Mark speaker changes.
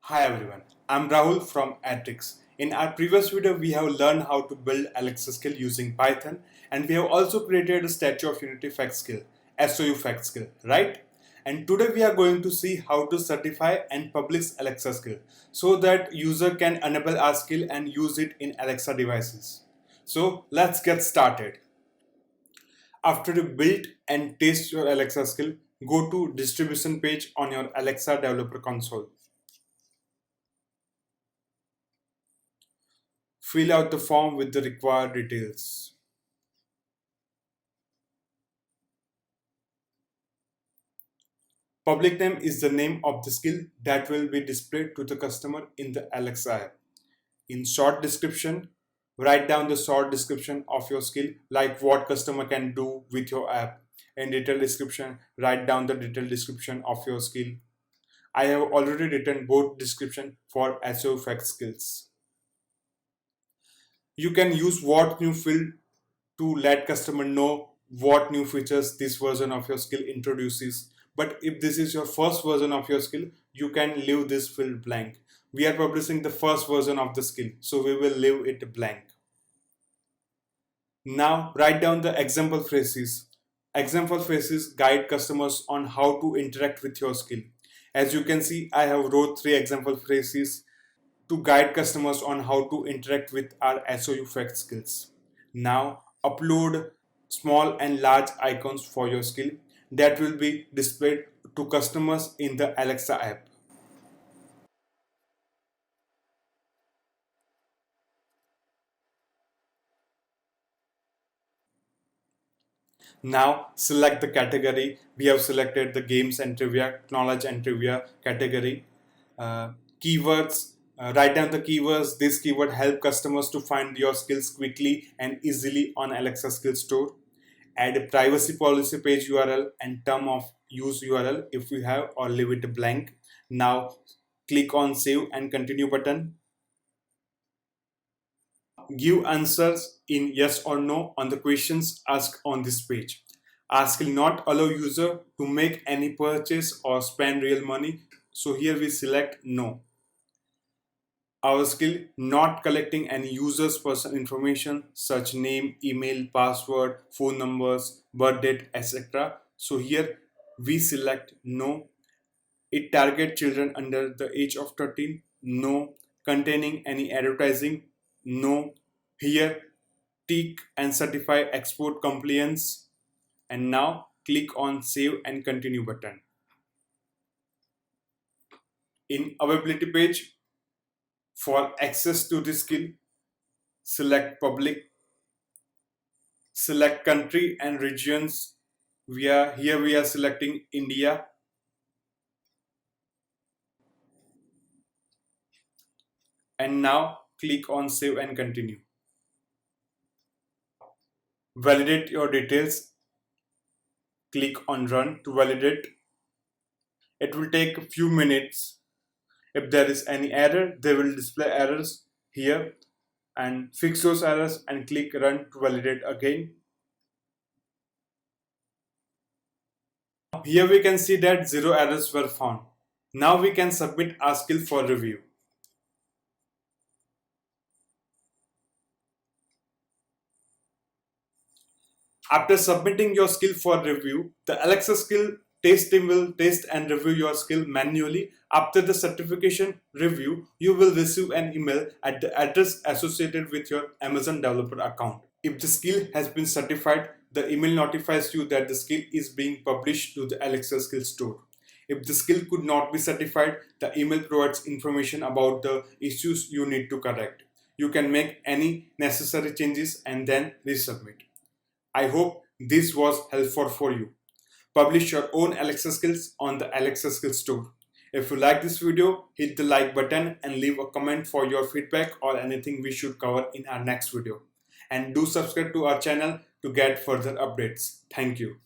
Speaker 1: Hi everyone, I'm Rahul from Adrixus. In our previous video, we have learned how to build Alexa skill using Python, and we have also created a Statue of Unity fact skill, SOU fact skill, right? And today we are going to see how to certify and publish Alexa skill so that user can enable our skill and use it in Alexa devices. So let's get started. After you build and test your Alexa skill, go to distribution page on your Alexa developer console. Fill out the form with the required details. Public name is the name of the skill that will be displayed to the customer in the Alexa app. In short description, write down the short description of your skill, like what customer can do with your app. In detailed description, write down the detailed description of your skill. I have already written both description for SEO fact skills. You can use what new field to let customer know what new features this version of your skill introduces. But if this is your first version of your skill, you can leave this field blank. We are publishing the first version of the skill, so we will leave it blank. Now write down the example phrases. Example phrases guide customers on how to interact with your skill. As you can see, I have wrote 3 example phrases to guide customers on how to interact with our SOU fact skills. Now upload small and large icons for your skill that will be displayed to customers in the Alexa app. Now select the category. We have selected the games and trivia, knowledge and trivia category. Keywords, write down the keywords. This keyword help customers to find your skills quickly and easily on Alexa Skill Store. Add a privacy policy page URL and term of use URL if you have, or leave it blank. Now click on save and continue button. Give answers in yes or no on the questions asked on this page. Ask will not allow user to make any purchase or spend real money. So here we select no. Our skill not collecting any user's personal information such name, email, password, phone numbers, birth date, etc. So here we select no. It target children under the age of 13. No. Containing any advertising. No. Here tick and certify export compliance. And now click on save and continue button. In availability page, for access to this skill, select public, select country and regions. We are selecting India. And now click on save and continue. Validate your details. Click on run to validate. It will take a few minutes. If there is any error, they will display errors here, and fix those errors and click run to validate again. Here we can see that 0 errors were found. Now we can submit our skill for review. After submitting your skill for review, the Alexa skill test team will test and review your skill manually. After the certification review, you will receive an email at the address associated with your Amazon developer account. If the skill has been certified, the email notifies you that the skill is being published to the Alexa skill store. If the skill could not be certified, the email provides information about the issues you need to correct. You can make any necessary changes and then resubmit. I hope this was helpful for you. Publish your own Alexa skills on the Alexa Skills Store. If you like this video, hit the like button and leave a comment for your feedback or anything we should cover in our next video. And do subscribe to our channel to get further updates. Thank you.